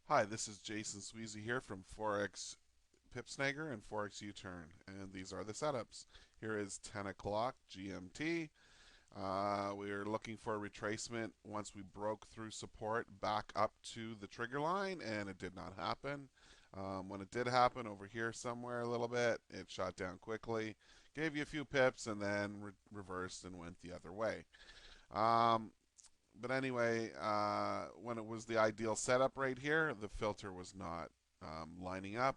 Hi, this is Jason Sweezy here from Forex UPipSanger and Forex UTurn, and these are the setups. Here is 10 o'clock GMT. We are looking for a retracement once we broke through support back up to the trigger line, and it did not happen. When it did happen over here somewhere a little bit, it shot down quickly, gave you a few pips, and then reversed and went the other way. Um, but anyway, when it was the ideal setup right here, the filter was not lining up.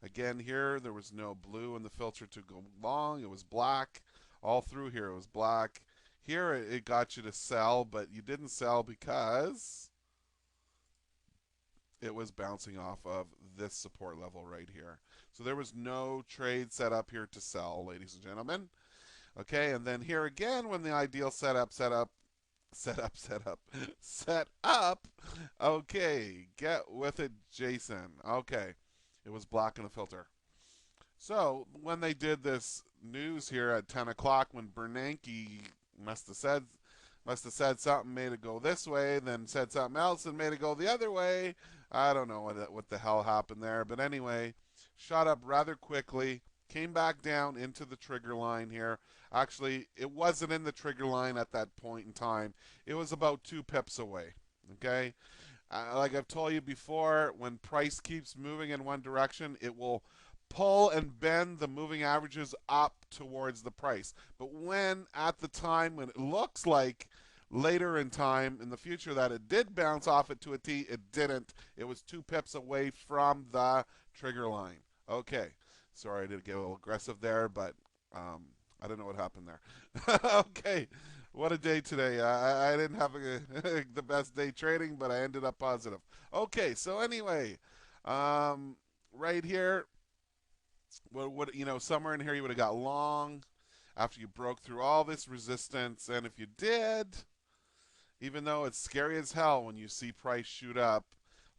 Again, here there was no blue in the filter to go long. It was black. All through here it was black. Here it got you to sell, but you didn't sell because it was bouncing off of this support level right here. So there was no trade set up here to sell, ladies and gentlemen. Okay, and then here again, when the ideal set up. Okay, get with it, Jason. Okay, it was blocking the filter. So when they did this news here at 10 o'clock, when Bernanke must have said must have said something, made it go this way, then said something else and made it go the other way. I don't know what the hell happened there, but anyway, shot up rather quickly, came back down into the trigger line here. Actually, it wasn't in the trigger line at that point in time. It was about 2 pips away. Okay, like I've told you before, when price keeps moving in one direction, it will pull and bend the moving averages up towards the price. But when at the time when it looks like later in time in the future that it did bounce off it to a T, it didn't. It was 2 pips away from the trigger line. Okay. Sorry, I did get a little aggressive there, but I don't know what happened there. Okay. What a day today. I didn't have the best day trading, but I ended up positive. Okay, so anyway, right here, somewhere in here you would have got long after you broke through all this resistance, and if you did, even though it's scary as hell when you see price shoot up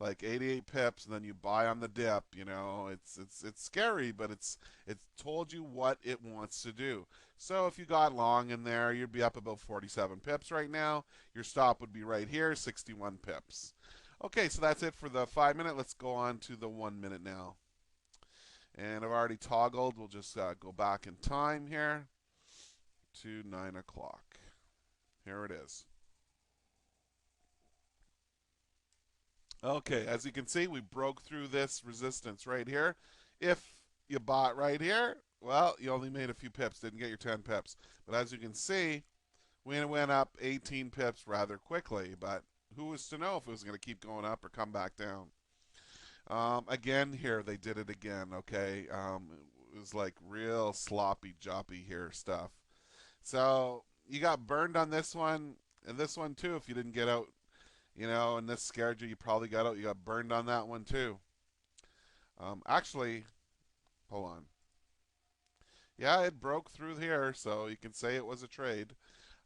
like 88 pips and then you buy on the dip, it's scary, but it's told you what it wants to do. So if you got long in there, you'd be up about 47 pips right now. Your stop would be right here, 61 pips. Okay, so that's it for the 5 minute. Let's go on to the 1 minute now. And I've already toggled. We'll just go back in time here to 9 o'clock. Here it is. Okay, as you can see, we broke through this resistance right here. If you bought right here, well, you only made a few pips, didn't get your 10 pips. But as you can see, we went up 18 pips rather quickly. But who was to know if it was going to keep going up or come back down? Again, here, they did it again, okay? It was like real sloppy, joppy here stuff. So you got burned on this one, and this one too if you didn't get out, and this scared you. You probably got out. You got burned on that one too. Actually, hold on. Yeah, it broke through here, so you can say it was a trade.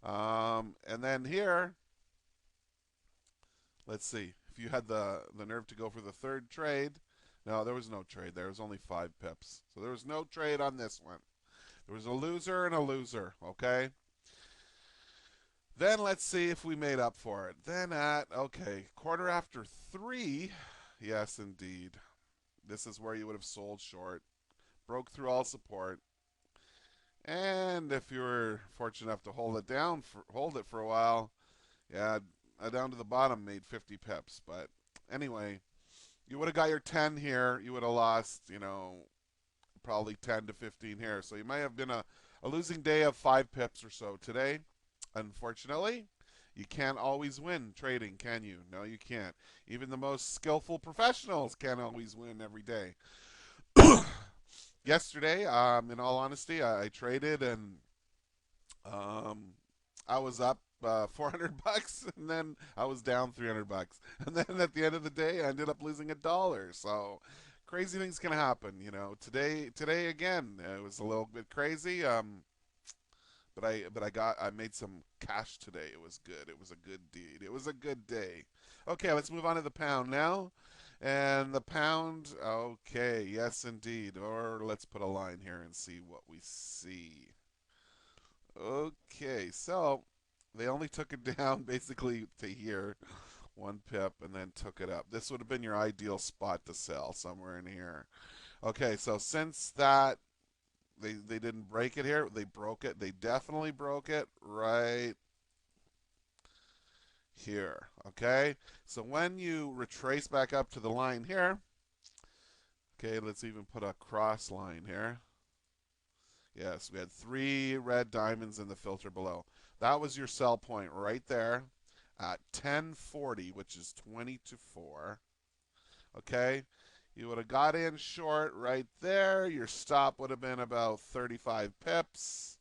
And then here, let's see. If you had the nerve to go for the third trade, no, there was no trade. There was only 5 pips, so there was no trade on this one. There was a loser and a loser. Okay. Then let's see if we made up for it. Then at, okay, quarter after 3, yes, indeed. This is where you would have sold short, broke through all support, and if you were fortunate enough to hold it for a while, yeah, down to the bottom made 50 pips. But anyway, you would have got your 10 here. You would have lost, probably 10 to 15 here. So you might have been a losing day of 5 pips or so today. Unfortunately, you can't always win trading, can you? No, you can't. Even the most skillful professionals can't always win every day. Yesterday, in all honesty, I traded and um, I was up $400, and then I was down $300, and then at the end of the day, I ended up losing $1. So crazy things can happen, Today again, it was a little bit crazy. I made some cash today. It was good. It was a good deed. It was a good day. Okay, let's move on to the pound now. And the pound, okay, yes indeed. Or let's put a line here and see what we see. Okay, so they only took it down basically to here. 1 pip, and then took it up. This would have been your ideal spot to sell, somewhere in here. Okay, so since that they didn't break it here, they broke it. They definitely broke it right here. Okay, so when you retrace back up to the line here, okay, let's even put a cross line here. Yes, we had 3 red diamonds in the filter below. That was your sell point right there at 1040, which is 20 to 4. Okay, you would have got in short right there. Your stop would have been about 35 pips.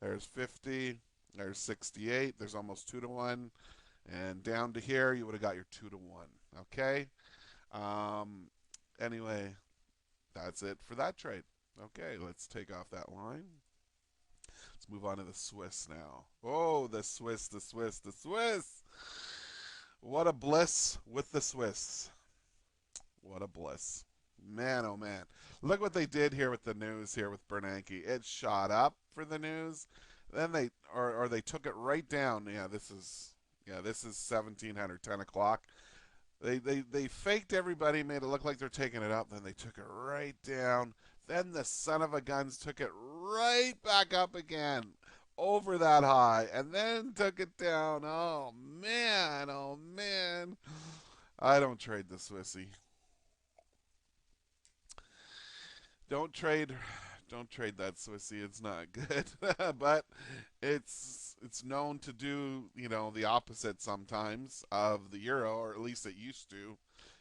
There's 50. There's 68. There's almost 2 to 1. And down to here, you would have got your 2 to 1. Okay. Anyway, that's it for that trade. Okay, let's take off that line. Let's move on to the Swiss now. Oh, the Swiss, the Swiss, the Swiss. What a bliss with the Swiss. What a bliss. Man, oh man. Look what they did here with the news here with Bernanke. It shot up for the news. Then they took it right down. This is 1700, 10 o'clock. They faked everybody, made it look like they're taking it up, then they took it right down. Then the son of a guns took it right back up again over that high and then took it down. Oh man, oh man. I don't trade the Swissy. Don't trade that Swissy. It's not good. But it's known to do, the opposite sometimes of the euro, or at least it used to.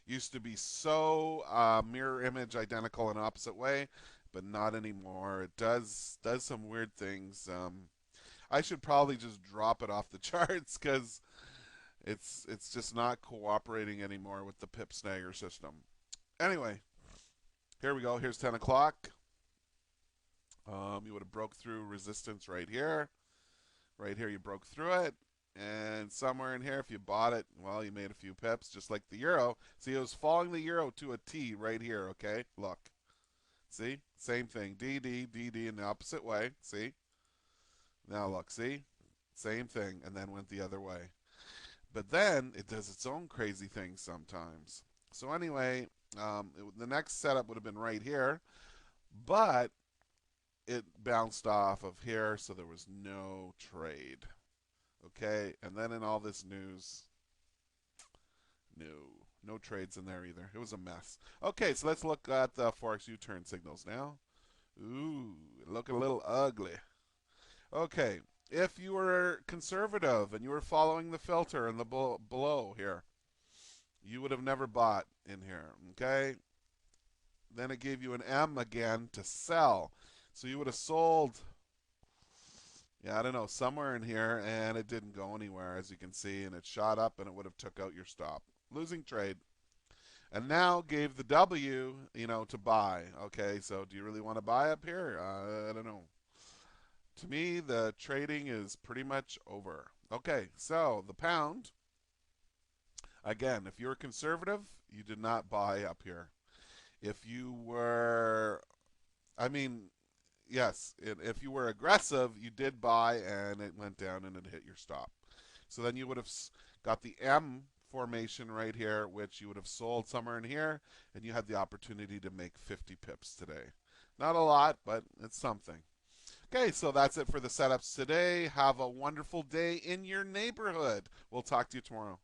Used to be so mirror image identical in opposite way, but not anymore. It does some weird things. I should probably just drop it off the charts because it's just not cooperating anymore with the PipSanger system. Anyway, here we go. Here's 10 o'clock. You would have broke through resistance right here. Right here you broke through it. And somewhere in here, if you bought it, well, you made a few pips, just like the euro. See, it was following the euro to a T right here, okay? Look. See? Same thing. DD, DD in the opposite way. See? Now look, see? Same thing, and then went the other way. But then it does its own crazy things sometimes. So anyway, the next setup would have been right here, but it bounced off of here, so there was no trade. Okay, and then in all this news, no trades in there either. It was a mess. Okay, so let's look at the Forex UTurn signals now. Ooh, look a little ugly. Okay, if you were conservative and you were following the filter in the below here, you would have never bought in here. Okay, then it gave you an M again to sell, so you would have sold. Yeah, I don't know, somewhere in here, and it didn't go anywhere, as you can see, and it shot up, and it would have took out your stop. Losing trade. And now gave the W, to buy. Okay, so do you really want to buy up here? I don't know. To me, the trading is pretty much over. Okay, so the pound, again, if you're conservative, you did not buy up here. If you were, yes, if you were aggressive, you did buy and it went down and it hit your stop. So then you would have got the M formation right here, which you would have sold somewhere in here, and you had the opportunity to make 50 pips today. Not a lot, but it's something. Okay, so that's it for the setups today. Have a wonderful day in your neighborhood. We'll talk to you tomorrow.